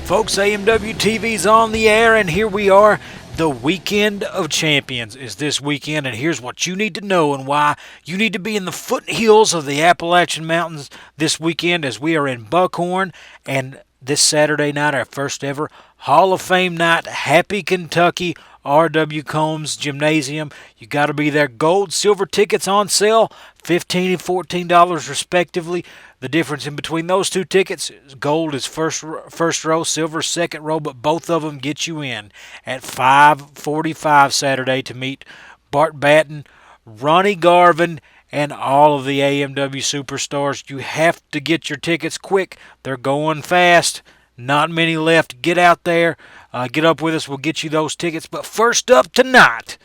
Folks, AMW-TV's on the air, and here we are. The Weekend of Champions is this weekend, and here's what you need to know and why you need to be in the foothills of the Appalachian Mountains this weekend, as we are in Buckhorn, and this Saturday night, our first ever Hall of Fame night. Happy Kentucky, R.W. Combs Gymnasium. You got to be there. Gold, silver tickets on sale, $15 and $14 respectively. The difference in between those two tickets, gold is first row, silver second row, but both of them get you in at 5:45 Saturday to meet Bart Batten, Ronnie Garvin, and all of the AMW superstars. You have to get your tickets quick. They're going fast. Not many left. Get out there. Get up with us. We'll get you those tickets. But first up tonight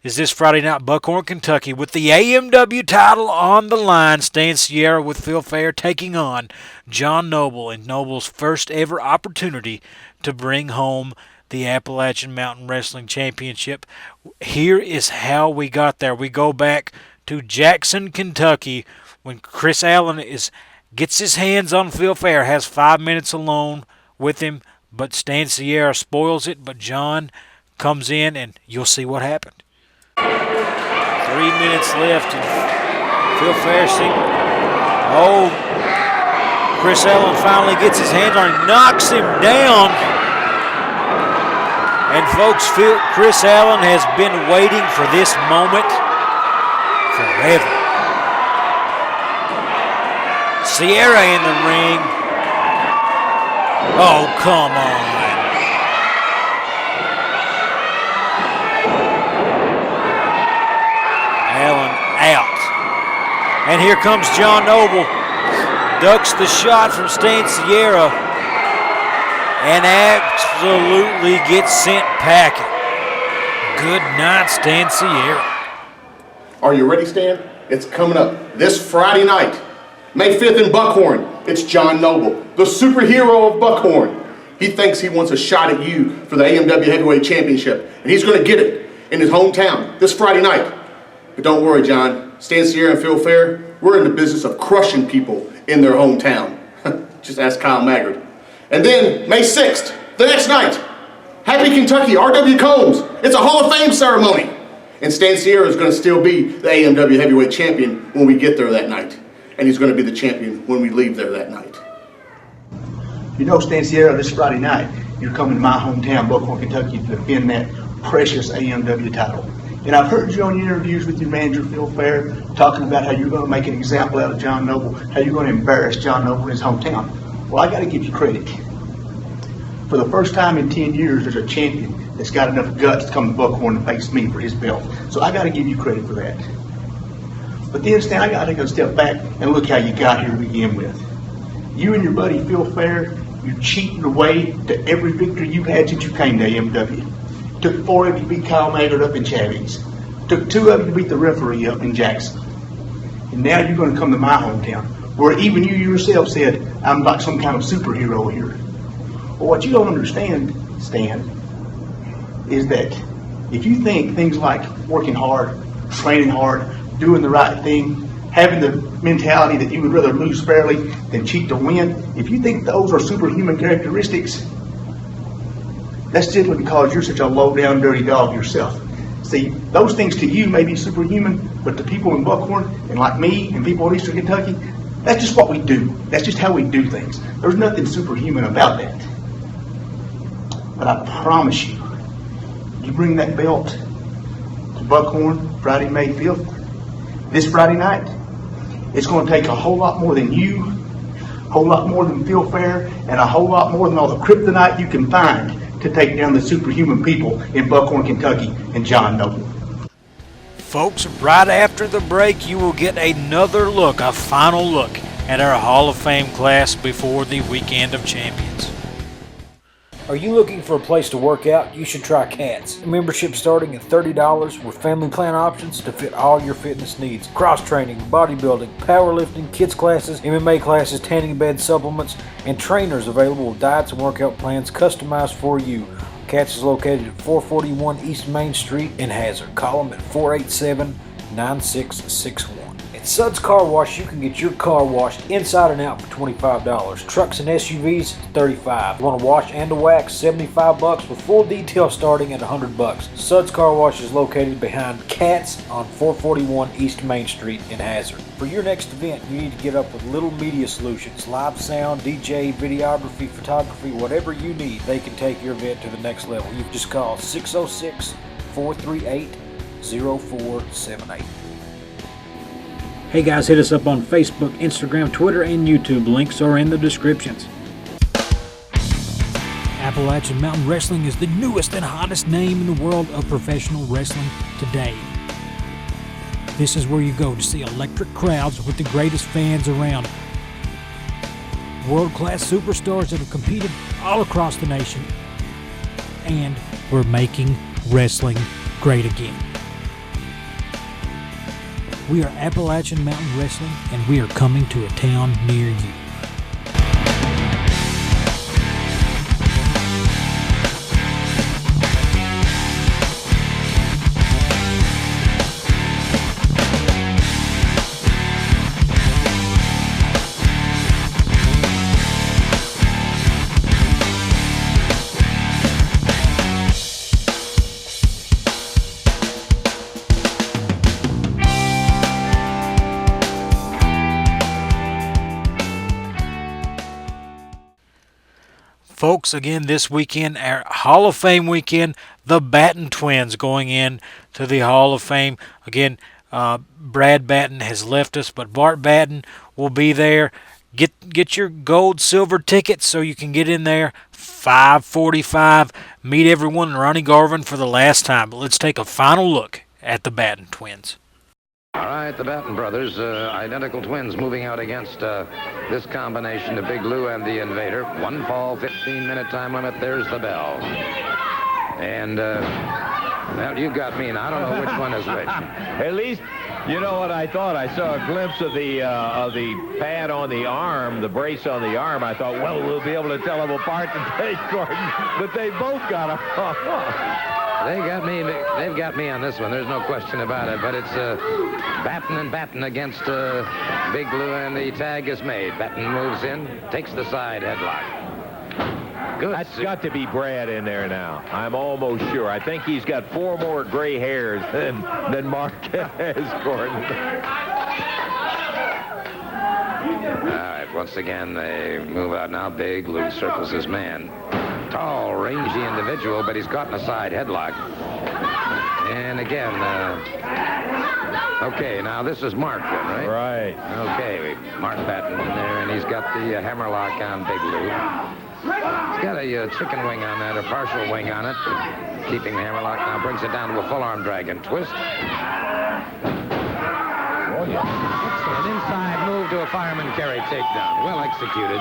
is this Friday night, Buckhorn, Kentucky, with the AMW title on the line. Stan Sierra with Phil Fair taking on John Noble in Noble's first ever opportunity to bring home the Appalachian Mountain Wrestling Championship. Here is how we got there. We go back to Jackson, Kentucky, when Chris Allen gets his hands on Phil Fair, has 5 minutes alone with him, but Stan Sierra spoils it, but John comes in, and you'll see what happened. 3 minutes left, and Phil Fair Chris Allen finally gets his hands on him, knocks him down. And folks, Chris Allen has been waiting for this moment forever. Sierra in the ring. Oh, come on. Allen out. And here comes John Noble. Ducks the shot from Stan Sierra and absolutely gets sent packing. Good night, Stan Sierra. Are you ready, Stan? It's coming up this Friday night, May 5th in Buckhorn. It's John Noble, the superhero of Buckhorn. He thinks he wants a shot at you for the AMW Heavyweight Championship, and he's going to get it in his hometown this Friday night. But don't worry, John. Stan Sierra and Phil Fair, we're in the business of crushing people in their hometown. Just ask Kyle Maggard. And then, May 6th, the next night, Happy Kentucky, R.W. Combs. It's a Hall of Fame ceremony. And Stan Sierra is going to still be the AMW Heavyweight Champion when we get there that night. And he's going to be the champion when we leave there that night. You know, Stan Sierra, this Friday night, you're coming to my hometown, Buckhorn, Kentucky, to defend that precious AMW title. And I've heard you on your interviews with your manager, Phil Fair, talking about how you're going to make an example out of John Noble, how you're going to embarrass John Noble in his hometown. Well, I got to give you credit. For the first time in 10 years, there's a champion that's got enough guts to come to Buckhorn and face me for his belt. So I got to give you credit for that. But then, Stan, I got to take a step back and look how you got here to begin with. You and your buddy Phil Fair, you cheated your way to every victory you've had since you came to AMW. Took 4 of you to beat Kyle Maggard up in Chavez. Took 2 of you to beat the referee up in Jackson. And now you're going to come to my hometown, where even you yourself said, I'm like some kind of superhero here. Well, what you don't understand, Stan, is that if you think things like working hard, training hard, doing the right thing, having the mentality that you would rather lose fairly than cheat to win, if you think those are superhuman characteristics, that's simply because you're such a low-down, dirty dog yourself. See, those things to you may be superhuman, but to people in Buckhorn, and like me, and people in Eastern Kentucky, that's just what we do. That's just how we do things. There's nothing superhuman about that. But I promise you, you bring that belt to Buckhorn Friday, May 5th, this Friday night, it's going to take a whole lot more than you, a whole lot more than Phil Fair, and a whole lot more than all the kryptonite you can find to take down the superhuman people in Buckhorn, Kentucky, and John Noble. Folks, right after the break, you will get another look, a final look, at our Hall of Fame class before the Weekend of Champions. Are you looking for a place to work out? You should try Cats. Membership starting at $30 with family plan options to fit all your fitness needs. Cross training, bodybuilding, powerlifting, kids classes, MMA classes, tanning bed supplements, and trainers available with diets and workout plans customized for you. Cats is located at 441 East Main Street in Hazard. Call them at 487-9661. At Suds Car Wash, you can get your car washed inside and out for $25. Trucks and SUVs, $35. You want to wash and to wax, $75 with full detail starting at $100. Suds Car Wash is located behind Katz on 441 East Main Street in Hazard. For your next event, you need to get up with Little Media Solutions. Live sound, DJ, videography, photography, whatever you need, they can take your event to the next level. You can just call 606-438-0478. Hey guys, hit us up on Facebook, Instagram, Twitter, and YouTube. Links are in the descriptions. Appalachian Mountain Wrestling is the newest and hottest name in the world of professional wrestling today. This is where you go to see electric crowds with the greatest fans around. World-class superstars that have competed all across the nation. And we're making wrestling great again. We are Appalachian Mountain Wrestling, and we are coming to a town near you. Folks, again, this weekend, our Hall of Fame weekend, the Batten twins going in to the Hall of Fame. Again, Brad Batten has left us, but Bart Batten will be there. Get your gold, silver tickets so you can get in there. 5:45. Meet everyone, Ronnie Garvin for the last time. But let's take a final look at the Batten twins. All right, the Batten brothers, identical twins moving out against this combination of Big Lou and the Invader. One fall, 15-minute time limit. There's the bell. And, well, you got me, and I don't know which one is which. At least, you know what I thought? I saw a glimpse of the pad on the arm, the brace on the arm. I thought, well, we'll be able to tell them apart today, Gordon. But they both got them. They've got me on this one. There's no question about it. But it's Batten and Batten against Big Lou, and the tag is made. Batten moves in, takes the side headlock. Good. That's got to be Brad in there now. I'm almost sure. I think he's got 4 more gray hairs than Mark has, Gordon. All right, once again, they move out now. Big Lou circles his man. Tall, rangy individual, but he's caught in a side headlock. And again, okay, now this is Mark then, right? Right. Okay, Mark Batten in there, and he's got the hammerlock on Big Lou. He's got a chicken wing on that, a partial wing on it. Keeping the hammerlock now, brings it down to a full arm dragon twist. Oh, yeah. An inside move to a fireman carry takedown. Well executed.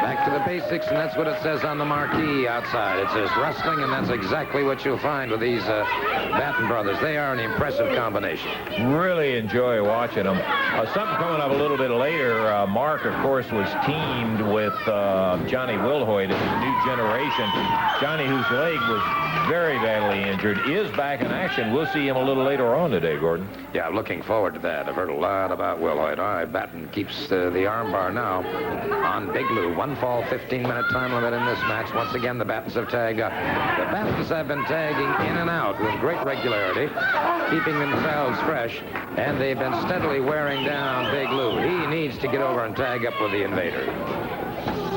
Back to the basics, and that's what it says on the marquee outside. It says wrestling, and that's exactly what you'll find with these Batten brothers. They are an impressive combination. Really enjoy watching them. Something coming up a little bit later. Mark, of course, was teamed with Johnny Wilhoit of the new generation. Johnny, whose leg was very badly injured, is back in action. We'll see him a little later on today, Gordon. Yeah, looking forward to that. I've heard a lot about Wilhoit. All right, Batten keeps the armbar now on Big Lou. One fall, 15-minute time limit in this match. Once again, the Battens have tagged up. The Battens have been tagging in and out with great regularity, keeping themselves fresh, and they've been steadily wearing down Big Lou. He needs to get over and tag up with the Invader.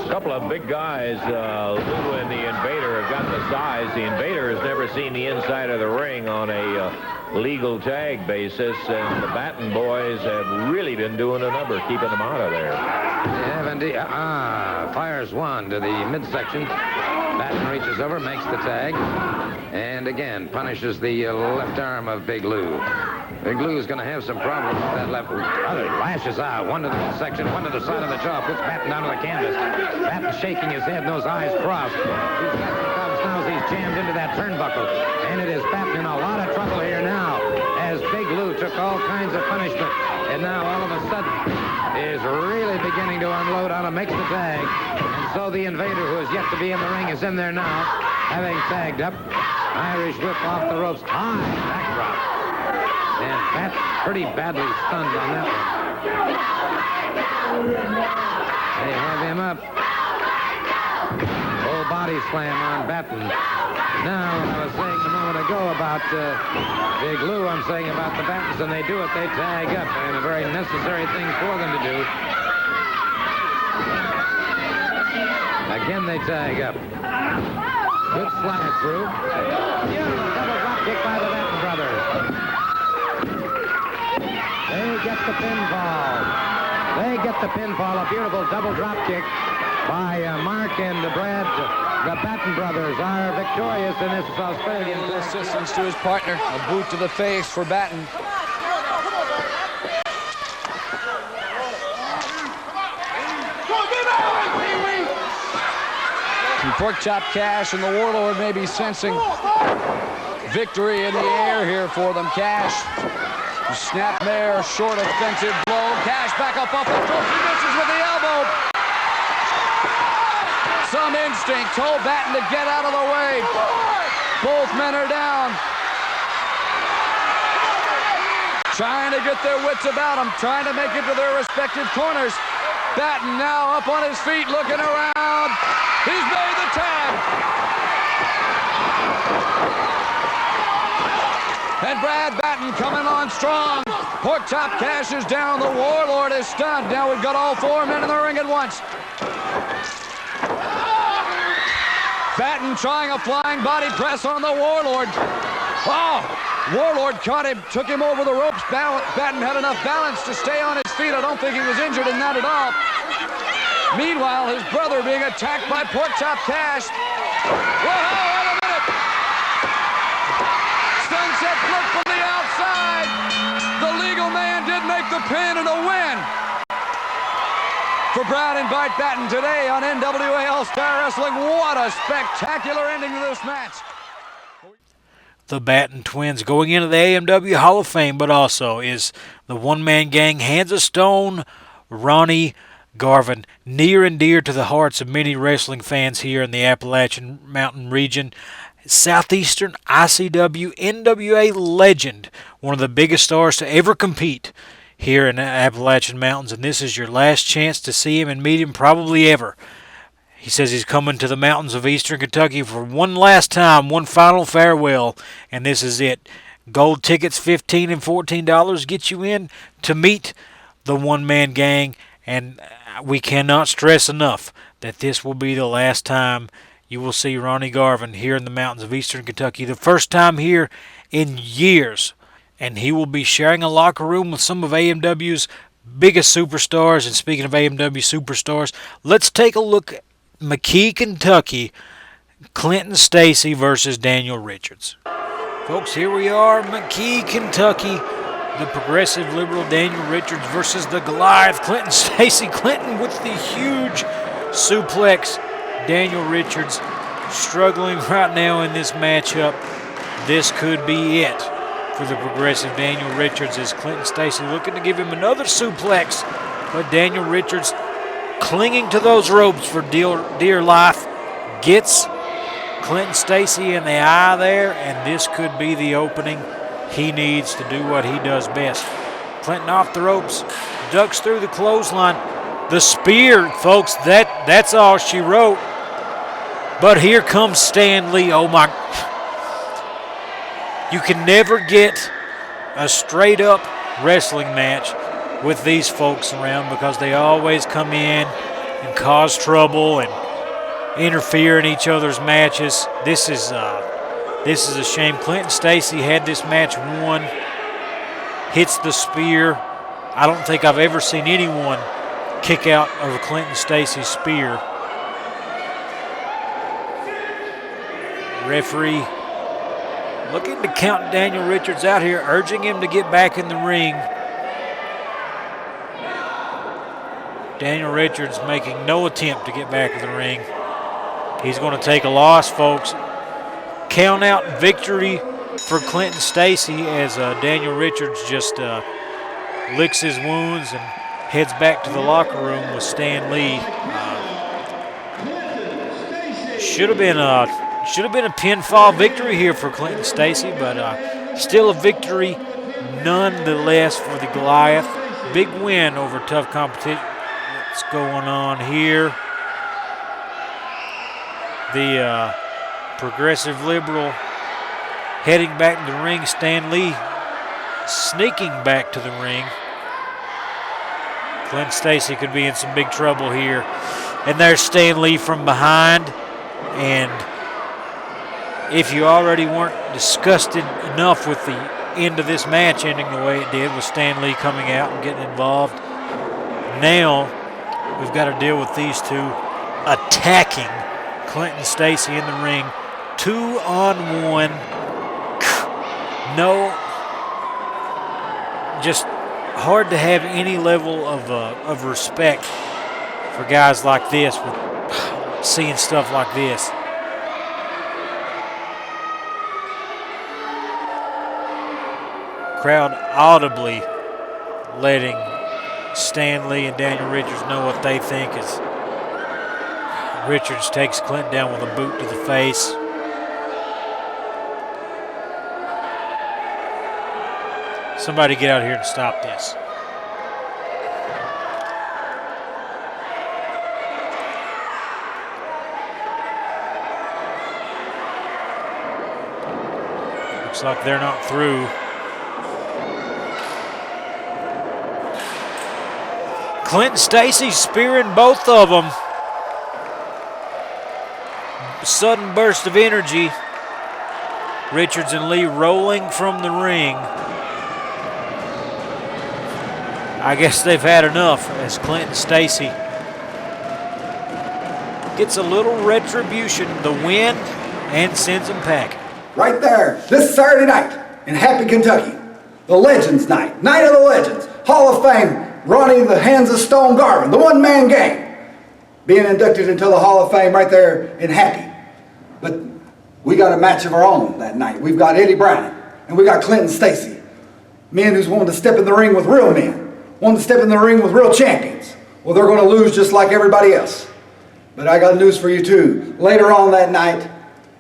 A couple of big guys, Lou and the Invader, have got the size. The Invader has never seen the inside of the ring on a legal tag basis, and the Batten boys have really been doing a number, keeping them out of there. They have indeed. Fires one to the midsection. Batten reaches over, makes the tag, and again punishes the left arm of Big Lou. Big Lou's going to have some problems with that left. Other lashes out, one to the midsection, one to the side of the jaw, puts Batten down to the canvas. Batten shaking his head and those eyes crossed. He's got some problems now as he's jammed into that turnbuckle, and it is Batten in a lot of trouble here now, as Big Lou took all kinds of punishment, and now all of a sudden is really beginning to unload on him, makes the tag, and so the Invader, who is yet to be in the ring, is in there now, having tagged up. Irish whip off the ropes, high backdrop, and That's pretty badly stunned on that one. They have him up. Full body slam on Batten. Now, what I was saying a moment ago about Big Lou, I'm saying about the Battens, and they do it, they tag up, and a very necessary thing for them to do. Again, they tag up. Good slide through. Double drop kick by the Batten brothers. They get the pinfall. They get the pinfall. A beautiful double drop kick by Mark and Brad. The Batten brothers are victorious in this Australian. Assistance to his partner. A boot to the face for Batten. Pork Chop Cash and the Warlord may be sensing victory in the air here for them. Cash, snapmare, short offensive blow. Cash back up off the ropes. He misses with the elbow. Some instinct told Batten to get out of the way. Both men are down. Trying to get their wits about them, trying to make it to their respective corners. Batten now up on his feet, looking around. He's made the tag. And Brad Batten coming on strong. Pork Chop Cash is down. The Warlord is stunned. Now we've got all four men in the ring at once. Batten trying a flying body press on the Warlord. Oh, Warlord caught him, took him over the ropes. Batten had enough balance to stay on his feet. I don't think he was injured in that at all. Meanwhile, his brother being attacked by Pork Chop Cash. Whoa, wait a minute. Sunset flip from the outside. The legal man did make the pin and a win for Brad and Bite Batten today on NWA All-Star Wrestling. What a spectacular ending to this match. The Batten twins going into the AMW Hall of Fame, but also is the one-man gang, Hands of Stone, Ronnie Garvin, near and dear to the hearts of many wrestling fans here in the Appalachian Mountain region. Southeastern ICW NWA legend, one of the biggest stars to ever compete here in the Appalachian Mountains, and this is your last chance to see him and meet him probably ever. He says he's coming to the mountains of eastern Kentucky for one last time, one final farewell, and this is it. Gold tickets, $15 and $14, get you in to meet the one-man gang, and we cannot stress enough that this will be the last time you will see Ronnie Garvin here in the mountains of eastern Kentucky. The first time here in years, and he will be sharing a locker room with some of AMW's biggest superstars. And speaking of AMW superstars, let's take a look at McKee, Kentucky, Clinton Stacy versus Daniel Richards. Folks, here we are, McKee, Kentucky. The progressive liberal Daniel Richards versus the Goliath Clinton Stacy. Clinton with the huge suplex. Daniel Richards struggling right now in this matchup. This could be it for the progressive Daniel Richards as Clinton Stacy looking to give him another suplex. But Daniel Richards clinging to those ropes for dear life, gets Clinton Stacy in the eye there, and this could be the opening he needs to do what he does best. Clinton off the ropes, ducks through the clothesline. The spear, folks, that's all she wrote. But here comes Stan Lee. Oh my. You can never get a straight-up wrestling match with these folks around because they always come in and cause trouble and interfere in each other's matches. This is a shame. Clinton Stacy had this match won, hits the spear. I don't think I've ever seen anyone kick out of a Clinton Stacy spear. Referee looking to count Daniel Richards out here, urging him to get back in the ring. Daniel Richards making no attempt to get back in the ring. He's going to take a loss, folks. Count out victory for Clinton Stacy as Daniel Richards just licks his wounds and heads back to the locker room with Stan Lee. Should have been a pinfall victory here for Clinton Stacy, but still a victory nonetheless for the Goliath. Big win over tough competition. What's going on here? The Progressive Liberal heading back to the ring. Stan Lee sneaking back to the ring. Clint Stacy could be in some big trouble here. And there's Stan Lee from behind. And if you already weren't disgusted enough with the end of this match ending the way it did, with Stan Lee coming out and getting involved, now we've got to deal with these two attacking Clint and Stacy in the ring. 2-on-1. No, just hard to have any level of respect for guys like this with seeing stuff like this. Crowd audibly letting Stan Lee and Daniel Richards know what they think as Richards takes Clint down with a boot to the face. Somebody get out here and stop this. Looks like they're not through. Clint and Stacy spearing both of them. Sudden burst of energy. Richards and Lee rolling from the ring. I guess they've had enough as Clint and Stacy gets a little retribution, the win, and sends them packing. Right there, this Saturday night in Happy, Kentucky, the Legends Night, Night of the Legends, Hall of Fame, Ronnie the Hands of Stone Garvin, the one-man gang, being inducted into the Hall of Fame right there in Happy. But we got a match of our own that night. We've got Eddie Browning, and we got Clint and Stacy, men who's wanting to step in the ring with real men, wanting to step in the ring with real champions. Well, they're going to lose just like everybody else. But I got news for you too. Later on that night,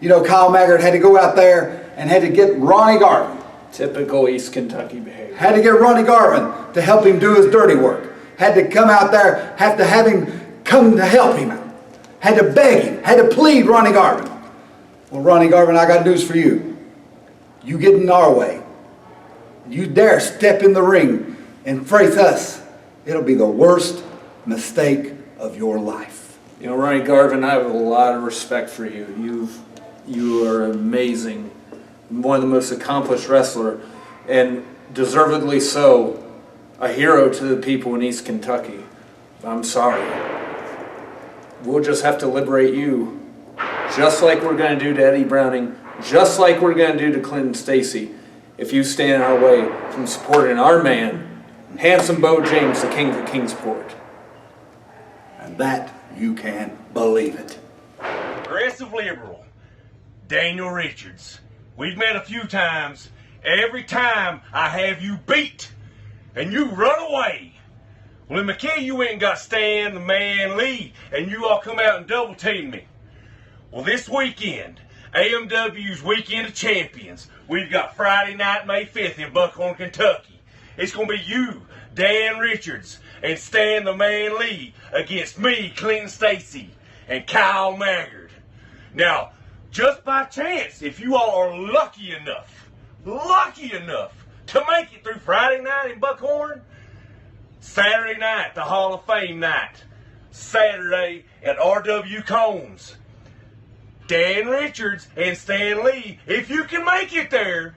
you know, Kyle Maggard had to go out there and had to get Ronnie Garvin. Typical East Kentucky behavior. Had to get Ronnie Garvin to help him do his dirty work. Had to come out there, have to have him come to help him out. Had to beg him, had to plead Ronnie Garvin. Well, Ronnie Garvin, I got news for you. You get in our way. You dare step in the ring and face us, it'll be the worst mistake of your life. You know, Ronnie Garvin, I have a lot of respect for you. You are amazing. One of the most accomplished wrestler, and deservedly so, a hero to the people in East Kentucky. I'm sorry. We'll just have to liberate you, just like we're going to do to Eddie Browning, just like we're going to do to Clint Stacy, if you stand in our way from supporting our man, Handsome Bo James, the King of Kingsport. And that you can believe it. Progressive Liberal, Daniel Richards. We've met a few times. Every time I have you beat, and you run away. Well, in McKay, you went and got Stan, the man, Lee, and you all come out and double team me. Well, this weekend, AMW's Weekend of Champions, we've got Friday night, May 5th in Buckhorn, Kentucky. It's going to be you, Dan Richards, and Stan, the man, Lee, against me, Clinton Stacy, and Kyle Maggard. Now, just by chance, if you all are lucky enough to make it through Friday night in Buckhorn, Saturday night, the Hall of Fame night, Saturday at R.W. Combs, Dan Richards and Stan Lee, if you can make it there,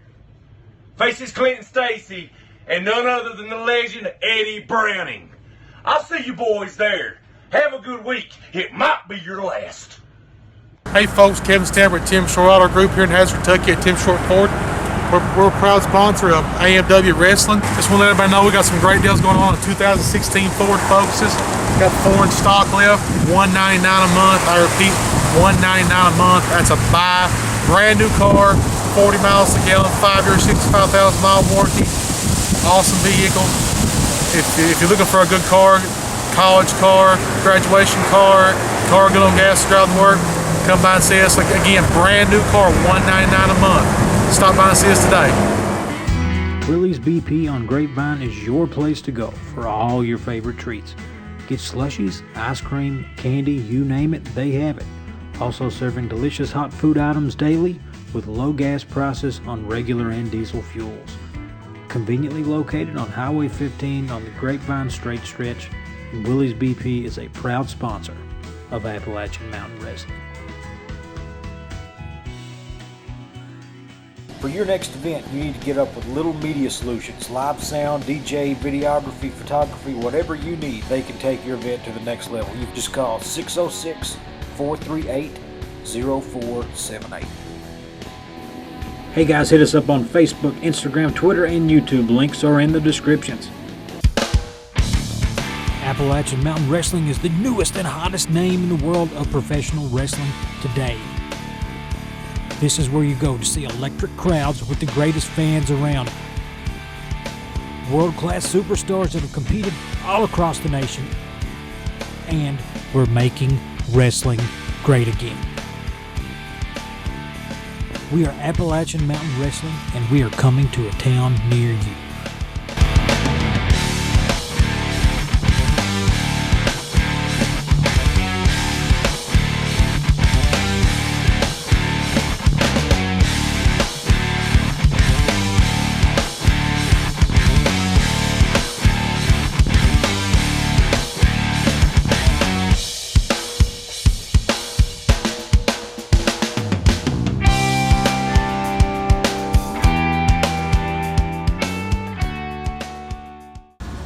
faces Clinton Stacy and none other than the legend Eddie Browning. I'll see you boys there. Have a good week. It might be your last. Hey folks, Kevin Stamper at Tim Short Auto Group here in Hazard, Kentucky at Tim Short Ford. We're a proud sponsor of AMW Wrestling. Just want to let everybody know we got some great deals going on in 2016 Ford Focuses. Got 4 in stock left, $199 a month. I repeat, $199 a month. That's a buy. Brand new car, 40 miles a gallon, 5 year, 65,000 mile warranty. Awesome vehicle. If you're looking for a good car, college car, graduation car good on gas, drive to work, come by and see us. Like, again, brand new car, $199 a month. Stop by and see us today. Willie's BP on Grapevine is your place to go for all your favorite treats. Get slushies, ice cream, candy, you name it, they have it. Also serving delicious hot food items daily with low gas prices on regular and diesel fuels. Conveniently located on Highway 15 on the Grapevine Straight Stretch, Willie's BP is a proud sponsor of Appalachian Mountain Wrestling. For your next event, you need to get up with Little Media Solutions. Live sound, DJ, videography, photography, whatever you need, they can take your event to the next level. You can just call 606-438-0478. Hey guys, hit us up on Facebook, Instagram, Twitter, and YouTube. Links are in the descriptions. Appalachian Mountain Wrestling is the newest and hottest name in the world of professional wrestling today. This is where you go to see electric crowds with the greatest fans around. World-class superstars that have competed all across the nation. And we're making wrestling great again. We are Appalachian Mountain Wrestling, and we are coming to a town near you.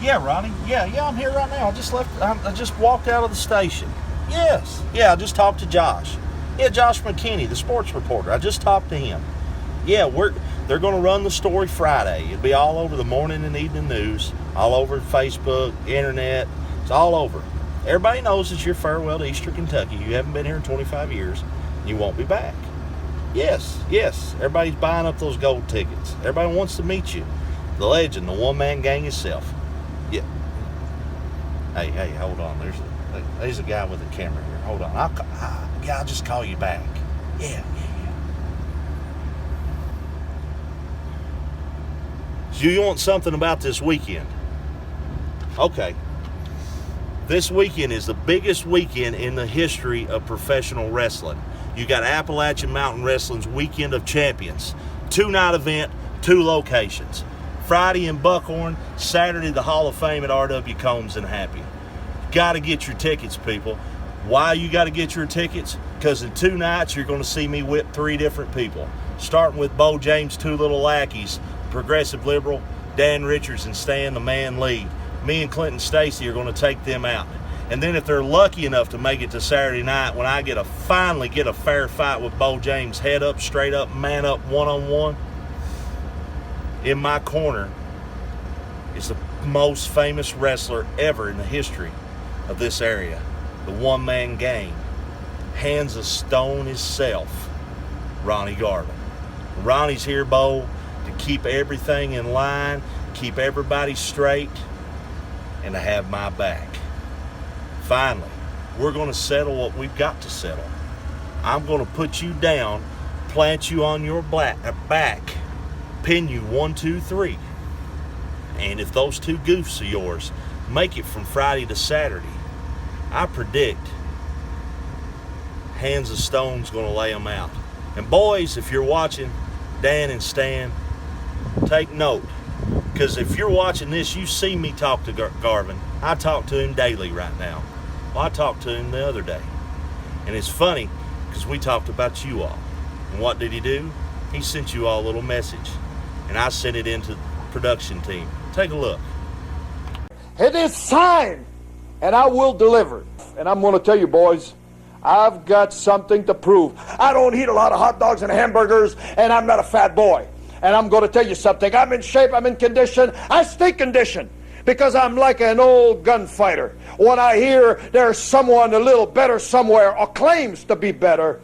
Yeah, Ronnie. Yeah, I'm here right now. I just walked out of the station. Yes. Yeah, I just talked to Josh. Yeah, Josh McKinney, the sports reporter. I just talked to him. Yeah, they're going to run the story Friday. It'll be all over the morning and evening news, all over Facebook, internet. It's all over. Everybody knows it's your farewell to Eastern Kentucky. You haven't been here in 25 years. You won't be back. Yes. Everybody's buying up those gold tickets. Everybody wants to meet you. The legend, the one-man gang itself. Yeah. Hey, hold on. There's a guy with a camera here. Hold on. I'll just call you back. Yeah. So you want something about this weekend? Okay. This weekend is the biggest weekend in the history of professional wrestling. You got Appalachian Mountain Wrestling's Weekend of Champions. 2-night event, 2 locations. Friday in Buckhorn, Saturday the Hall of Fame at R.W. Combs in Happy. Got to get your tickets, people. Why you got to get your tickets? Because in 2 nights you're going to see me whip 3 different people. Starting with Bo James' 2 little lackeys, Progressive Liberal, Dan Richards and Stan the Man Lee. Me and Clinton Stacy are going to take them out. And then if they're lucky enough to make it to Saturday night, when I finally get a fair fight with Bo James, head up, straight up, man up, one-on-one, in my corner is the most famous wrestler ever in the history of this area. The one-man gang. Hands of stone himself, Ronnie Garvin. Ronnie's here, Bo, to keep everything in line, keep everybody straight, and to have my back. Finally, we're going to settle what we've got to settle. I'm going to put you down, plant you on your back, pin you 1, 2, 3. And if those 2 goofs of yours make it from Friday to Saturday, I predict Hands of Stone's going to lay them out. And boys, if you're watching, Dan and Stan, take note. Because if you're watching this, you see me talk to Garvin. I talk to him daily right now. Well, I talked to him the other day. And it's funny because we talked about you all. And what did he do? He sent you all a little message. And I sent it into the production team. Take a look. It is time, and I will deliver. And I'm going to tell you, boys, I've got something to prove. I don't eat a lot of hot dogs and hamburgers, and I'm not a fat boy. And I'm going to tell you something. I'm in shape, I'm in condition, I stay conditioned. Because I'm like an old gunfighter. When I hear there's someone a little better somewhere or claims to be better,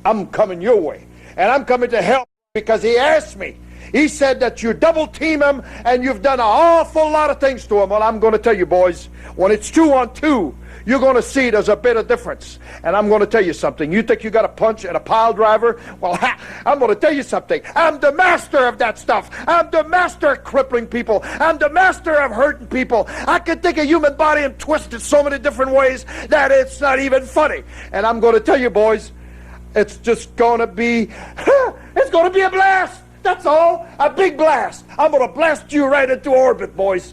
I'm coming your way. And I'm coming to help because he asked me. He said that you double team him and you've done an awful lot of things to him. Well, I'm going to tell you, boys, when it's 2-on-2, you're going to see there's a bit of difference. And I'm going to tell you something. You think you got a punch and a pile driver? Well, I'm going to tell you something. I'm the master of that stuff. I'm the master of crippling people. I'm the master of hurting people. I can take a human body and twist it so many different ways that it's not even funny. And I'm going to tell you, boys, it's just going to be, it's going to be a blast. That's all. A big blast. I'm going to blast you right into orbit, boys.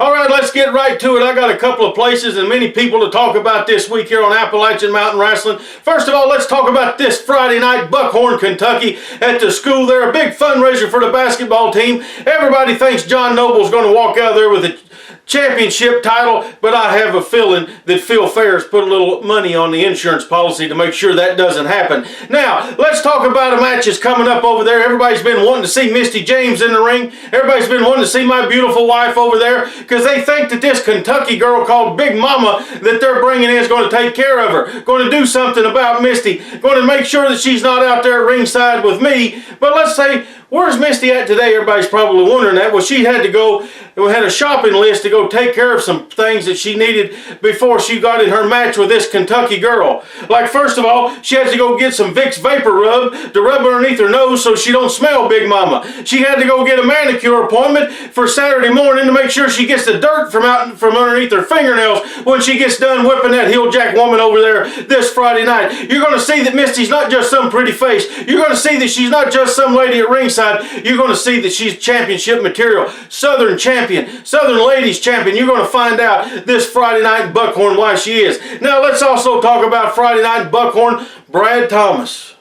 All right, let's get right to it. I got a couple of places and many people to talk about this week here on Appalachian Mountain Wrestling. First of all, let's talk about this Friday night, Buckhorn, Kentucky, at the school there. A big fundraiser for the basketball team. Everybody thinks John Noble's going to walk out there with a championship title, but I have a feeling that Phil Ferris put a little money on the insurance policy to make sure that doesn't happen. Now, let's talk about a match that's coming up over there. Everybody's been wanting to see Misty James in the ring. Everybody's been wanting to see my beautiful wife over there because they think that this Kentucky girl called Big Mama that they're bringing in is going to take care of her, going to do something about Misty, going to make sure that she's not out there ringside with me. But let's say, where's Misty at today? Everybody's probably wondering that. Well, she had to go, we had a shopping list to go take care of some things that she needed before she got in her match with this Kentucky girl. Like, first of all, she had to go get some Vicks Vapor Rub to rub underneath her nose so she don't smell Big Mama. She had to go get a manicure appointment for Saturday morning to make sure she gets the dirt from underneath her fingernails when she gets done whipping that heel jack woman over there this Friday night. You're going to see that Misty's not just some pretty face. You're going to see that she's not just some lady at ringside. You're going to see that she's championship material, Southern champion, Southern ladies champion. You're going to find out this Friday night in Buckhorn why she is. Now let's also talk about Friday night in Buckhorn, Brad Thomas.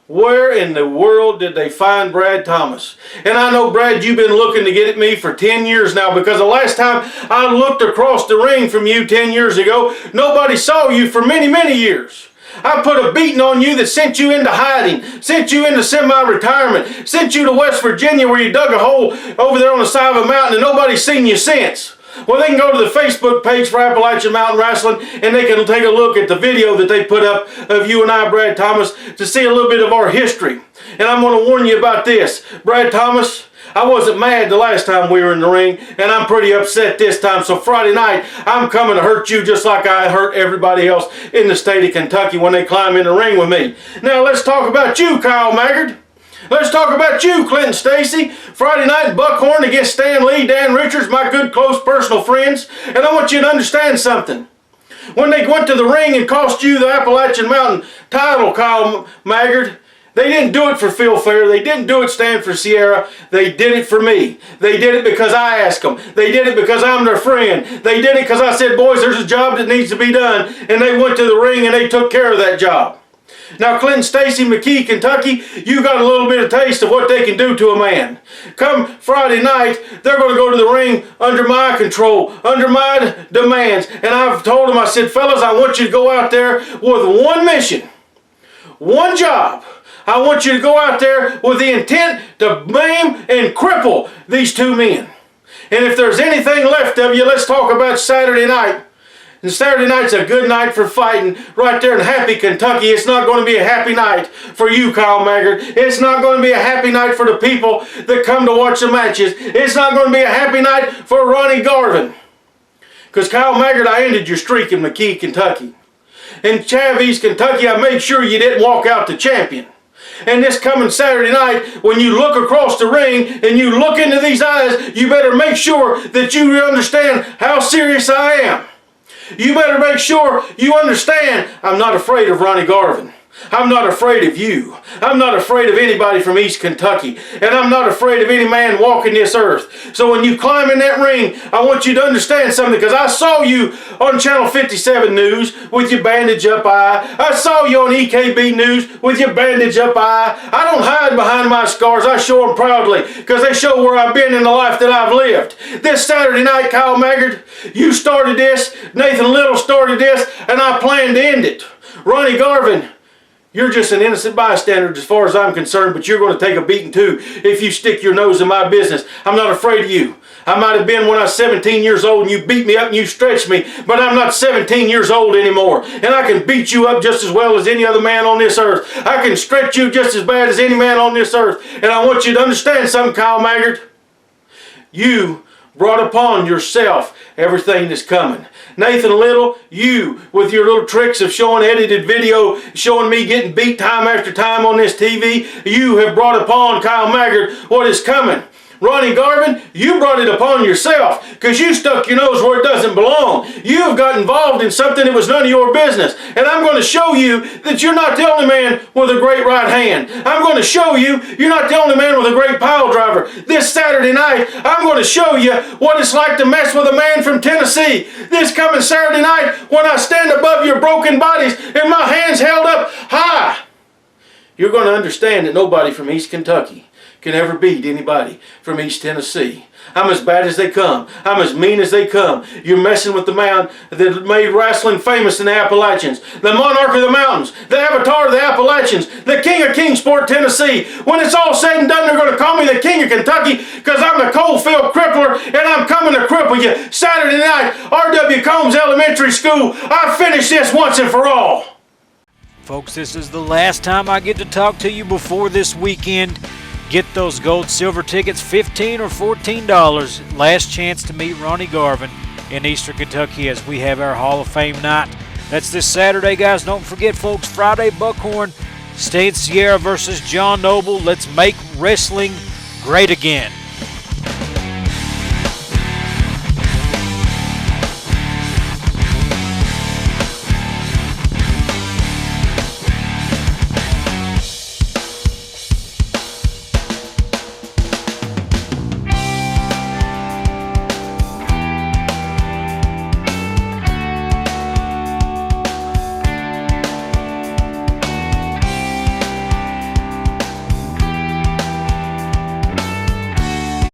Where in the world did they find Brad Thomas? And I know, Brad, you've been looking to get at me for 10 years now because the last time I looked across the ring from you 10 years ago, nobody saw you for many, many years. I put a beating on you that sent you into hiding, sent you into semi-retirement, sent you to West Virginia where you dug a hole over there on the side of a mountain and nobody's seen you since. Well, they can go to the Facebook page for Appalachian Mountain Wrestling and they can take a look at the video that they put up of you and I, Brad Thomas, to see a little bit of our history. And I'm going to warn you about this. Brad Thomas, I wasn't mad the last time we were in the ring, and I'm pretty upset this time. So Friday night, I'm coming to hurt you just like I hurt everybody else in the state of Kentucky when they climb in the ring with me. Now let's talk about you, Kyle Maggard. Let's talk about you, Clinton Stacy. Friday night in Buckhorn against Stan Lee, Dan Richards, my good, close, personal friends. And I want you to understand something. When they went to the ring and cost you the Appalachian Mountain title, Kyle Maggard, they didn't do it for Phil Fair. They didn't do it stand for Sierra. They did it for me. They did it because I asked them. They did it because I'm their friend. They did it because I said, boys, there's a job that needs to be done. And they went to the ring and they took care of that job. Now, Clinton Stacy, McKee, Kentucky, you got a little bit of taste of what they can do to a man. Come Friday night, they're going to go to the ring under my control, under my demands. And I've told them, I said, fellas, I want you to go out there with one mission, one job. I want you to go out there with the intent to maim and cripple these two men. And if there's anything left of you, let's talk about Saturday night. And Saturday night's a good night for fighting right there in happy Kentucky. It's not going to be a happy night for you, Kyle Maggard. It's not going to be a happy night for the people that come to watch the matches. It's not going to be a happy night for Ronnie Garvin. Because Kyle Maggard, I ended your streak in McKee, Kentucky. In Chavis, Kentucky, I made sure you didn't walk out the champion. And this coming Saturday night, when you look across the ring and you look into these eyes, you better make sure that you understand how serious I am. You better make sure you understand I'm not afraid of Ronnie Garvin. I'm not afraid of you. I'm not afraid of anybody from East Kentucky. And I'm not afraid of any man walking this earth. So when you climb in that ring, I want you to understand something, because I saw you on Channel 57 News with your bandage up eye. I saw you on EKB News with your bandage up eye. I don't hide behind my scars. I show them proudly because they show where I've been in the life that I've lived. This Saturday night, Kyle Maggard, you started this. Nathan Little started this, and I plan to end it. Ronnie Garvin, you're just an innocent bystander as far as I'm concerned, but you're going to take a beating too if you stick your nose in my business. I'm not afraid of you. I might have been when I was 17 years old and you beat me up and you stretched me, but I'm not 17 years old anymore. And I can beat you up just as well as any other man on this earth. I can stretch you just as bad as any man on this earth. And I want you to understand something, Kyle Maggard. You brought upon yourself everything that's coming. Nathan Little, you with your little tricks of showing edited video, showing me getting beat time after time on this TV, you have brought upon Kyle Maggard what is coming. Ronnie Garvin, you brought it upon yourself because you stuck your nose where it doesn't belong. You have got involved in something that was none of your business. And I'm going to show you that you're not the only man with a great right hand. I'm going to show you you're not the only man with a great pile driver. This Saturday night, I'm going to show you what it's like to mess with a man from Tennessee. This coming Saturday night, when I stand above your broken bodies and my hands held up high, you're going to understand that nobody from East Kentucky can ever beat anybody from East Tennessee. I'm as bad as they come. I'm as mean as they come. You're messing with the man that made wrestling famous in the Appalachians. The monarch of the mountains. The avatar of the Appalachians. The king of Kingsport, Tennessee. When it's all said and done, they're going to call me the king of Kentucky because I'm the Coalfield Crippler and I'm coming to cripple you. Saturday night, R.W. Combs Elementary School. I finish this once and for all. Folks, this is the last time I get to talk to you before this weekend. Get those gold silver tickets, $15 or $14. Last chance to meet Ronnie Garvin in Eastern Kentucky as we have our Hall of Fame night. That's this Saturday, guys. Don't forget, folks, Friday, Buckhorn, State Sierra versus John Noble. Let's make wrestling great again.